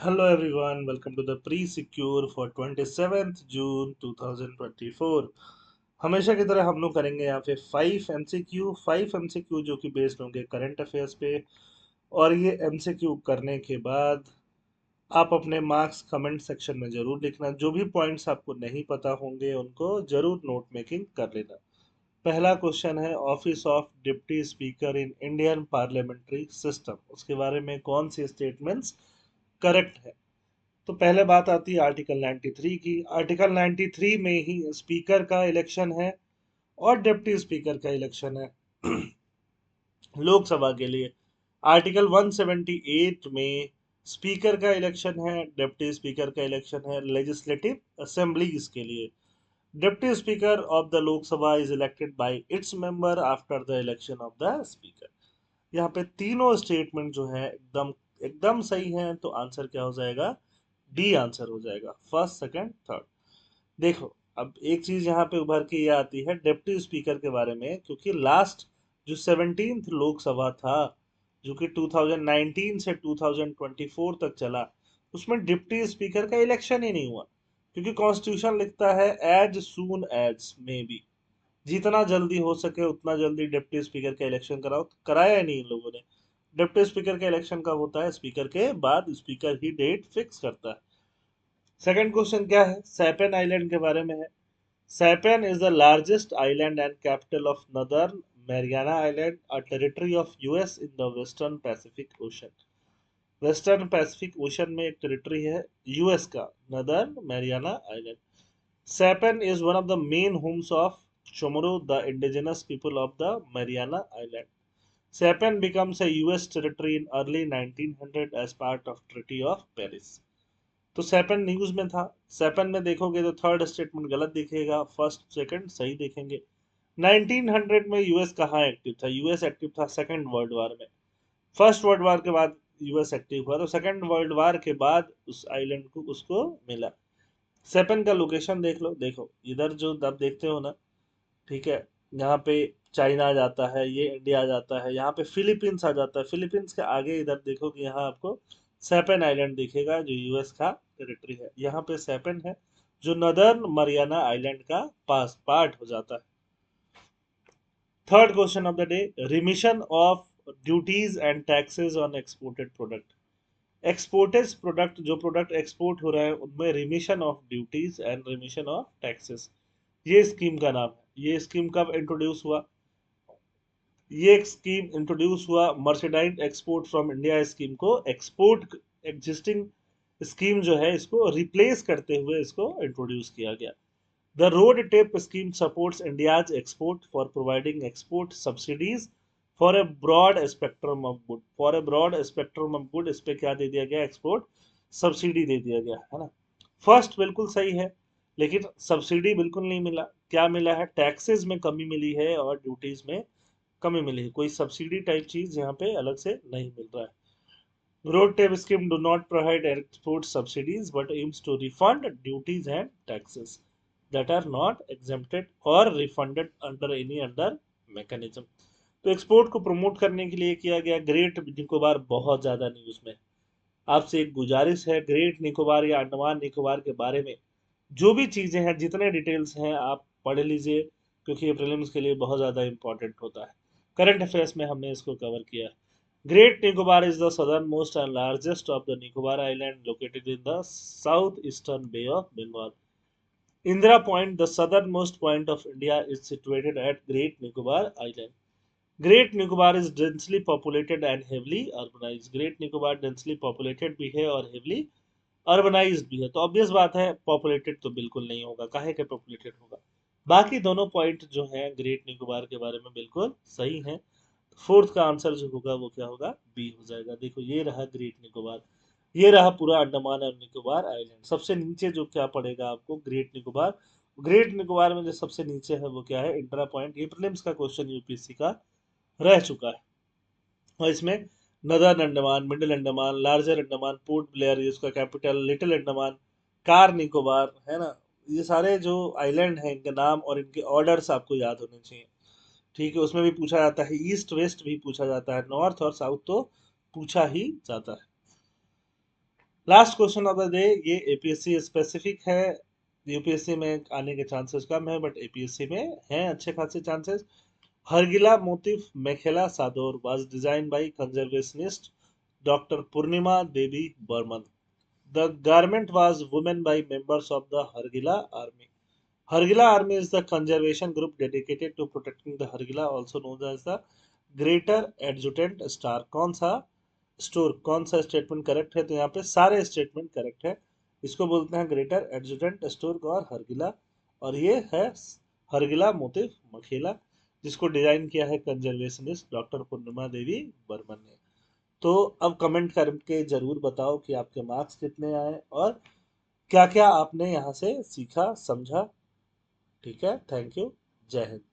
Hello everyone, welcome to the pre-secure for 27th June 2024। हमेशा की तरह हम लोग करेंगे यहाँ पे 5 MCQ जो कि बेस्ड होंगे करंट अफेयर्स पे। और ये MCQ करने के बाद आप अपने मार्क्स कमेंट सेक्शन में जरूर लिखना। जो भी पॉइंट्स आपको नहीं पता होंगे उनको जरूर नोट मेकिंग कर लेना। पहला क्वेश्चन है office of deputy speaker in Indian parliamentary system, उसके बारे में कौन सी स्टेटमेंट्स करेक्ट है। तो पहले बात आती है आर्टिकल 93 की। आर्टिकल 93 में ही स्पीकर का इलेक्शन है और डिप्टी स्पीकर का इलेक्शन है लोकसभा के लिए। आर्टिकल 178 में स्पीकर का इलेक्शन है, डिप्टी स्पीकर का इलेक्शन है लेजिस्लेटिव असेंबलीज के लिए। Deputy speaker of the Lok Sabha is elected by its member after the election of the speaker. यहाँ पे तीनों स्टेटमेंट जो है एकदम एकदम सही है, तो आंसर क्या हो जाएगा? डी आंसर हो जाएगा, फर्स्ट सेकंड थर्ड। देखो, अब एक चीज यहाँ पे उभर के ये आती है डिप्टी स्पीकर के बारे में, क्योंकि लास्ट जो 17th लोकसभा था, जो कि 2019 से 2024 तक चला, उसमें डिप्टी स्पीकर का इलेक्शन ही नहीं हुआ। क्योंकि कॉन्स्टिट्यूशन लिखता है as soon as may be, जितना जल्दी हो सके उतना जल्दी डिप्टी स्पीकर का इलेक्शन कराओ। तो कराया ही नहीं इन लोगों ने। डिप्टी स्पीकर का इलेक्शन कब होता है? स्पीकर के बाद स्पीकर ही डेट फिक्स करता है। सेकंड क्वेश्चन क्या है? सैपन आइलैंड के बारे में है। Saipan is the largest island and capital of Northern Mariana island, a territory of US in the Western Pacific Ocean. Western Pacific Ocean में एक टेरिटरी है यूएस का, Northern Mariana island. Saipan is one of the main homes of Chamorro, the indigenous people of the Mariana Island. Saipan becomes a US territory in early 1900 as part of Treaty of Paris. तो सैपन news में था। सैपन में देखोगे तो third statement गलत दिखेगा, first second सही देखेंगे। 1900 में यूएस कहाँ एक्टिव था? यूएस एक्टिव था सेकंड वर्ल्ड वार में। फर्स्ट वर्ल्ड वार के बाद यूएस एक्टिव हुआ, तो सेकंड वर्ल्ड वार के बाद उस आइलैंड को उसको मिला। सैपन का लोकेशन देख लो, देखो इधर जो आप देखते हो ना, ठीक है, यहाँ पे चाइना आ जाता है, ये इंडिया आ जाता है, यहाँ पे फिलीपींस आ जाता है। फिलीपींस के आगे इधर देखो कि यहाँ आपको सैपन आइलैंड दिखेगा, जो यूएस का टेरिटरी है। यहाँ पे सैपन है, जो नदर्न मरियाना आइलैंड का पास पार्ट हो जाता है। Third question of the day, remission of duties and taxes on exported product. Exported product, जो प्रोडक्ट एक्सपोर्ट हो रहे हैं उनमें remission of duties and remission of taxes, ये स्कीम का नाम है। ये स्कीम कब इंट्रोड्यूस हुआ? ये एक स्कीम इंट्रोड्यूस हुआ merchandise export from India scheme को, एक्सपोर्ट एग्जिस्टिंग स्कीम जो है इसको रिप्लेस करते हुए इसको इंट्रोड्यूस किया गया। The RoDTEP scheme supports India's export for providing export subsidies for a broad spectrum of good. For a broad spectrum of good, इस पे क्या दे दिया गया? एक्सपोर्ट सब्सिडी दे दिया गया है ना। फर्स्ट बिल्कुल सही है, लेकिन सब्सिडी बिल्कुल नहीं मिला। क्या मिला है? टैक्सेस में कमी मिली है और ड्यूटीज में कमी मिली है। कोई सब्सिडी टाइप चीज यहाँ पे अलग से नहीं मिल रहा है। RoDTEP scheme do not provide export subsidies but aims to refund duties and taxes that are not exempted or refunded under any other mechanism। तो एक्सपोर्ट को प्रमोट करने के लिए किया गया। ग्रेट निकोबार बहुत ज्यादा न्यूज में। आपसे एक गुजारिश है, ग्रेट निकोबार या अंडमान निकोबार के बारे में जो भी चीजें हैं, जितने डिटेल्स हैं आप पढ़ लीजिए, क्योंकि ये प्रीलिम्स के लिए बहुत ज़्यादा इंपॉर्टेंट होता है। करंट अफेयर्स में हमने इसको कवर किया है। Great Nicobar is the southern most and largest of the Nicobar island located in the south eastern bay of Bengal. Indira point, the southern most point of India, is situated at great Nicobar island. Great Nicobar is densely populated and heavily urbanised. Great Nicobar densely populated भी है और heavily urbanised भी है। तो obvious बात है populated तो बिल्कुल नहीं होगा, काहे के पॉपुलेटेड होगा। बाकी दोनों पॉइंट जो हैं ग्रेट निकोबार के बारे में बिल्कुल सही हैं। फोर्थ का आंसर जो होगा वो क्या होगा? बी हो जाएगा। देखो ये रहा ग्रेट निकोबार, ये रहा पूरा अंडमान और निकोबार आइलैंड। सबसे नीचे जो क्या पड़ेगा आपको? ग्रेट निकोबार। ग्रेट निकोबार में जो सबसे नीचे है वो क्या है? Intra point. ये प्रीलिम्स का क्वेश्चन यूपीएससी का रह चुका है। और इसमें northern Andaman, middle Andaman, larger Andaman, Port Blair इसका कैपिटल, लिटिल अंडमान, कार निकोबार, है ना। ये सारे जो आइलैंड हैं इनके नाम और इनके ऑर्डर्स आपको याद होने चाहिए। ठीक है, उसमें भी पूछा जाता है, ईस्ट वेस्ट भी पूछा जाता है, नॉर्थ और साउथ तो पूछा ही जाता है। Last question of the day, ये एपीएससी स्पेसिफिक है, यूपीएससी में आने के चांसेस कम है बट एपीएससी में है अच्छे खासे चांसेस। हरगिला मोटिफ मेखेला सादोर was designed by conservationist Dr. Purnima Devi Burman. The garment was woven by members of the Hargila army. Hargila army is the conservation group dedicated to protecting the Hargila, also known as the Greater Adjutant Star. कौन सा store, कौन सा statement correct है? तो यहाँ पे सारे statement correct है। इसको बोलते हैं ग्रेटर एडजुटेंट स्टोर और हरगिला, और ये है हरगिला मोटिफ मखेला, जिसको डिजाइन किया है कंजर्वेशनिस्ट डॉक्टर पूर्णिमा देवी बर्मन ने। तो अब कमेंट करके जरूर बताओ कि आपके मार्क्स कितने आए और क्या क्या आपने यहाँ से सीखा समझा। ठीक है, थैंक यू, जय हिंद।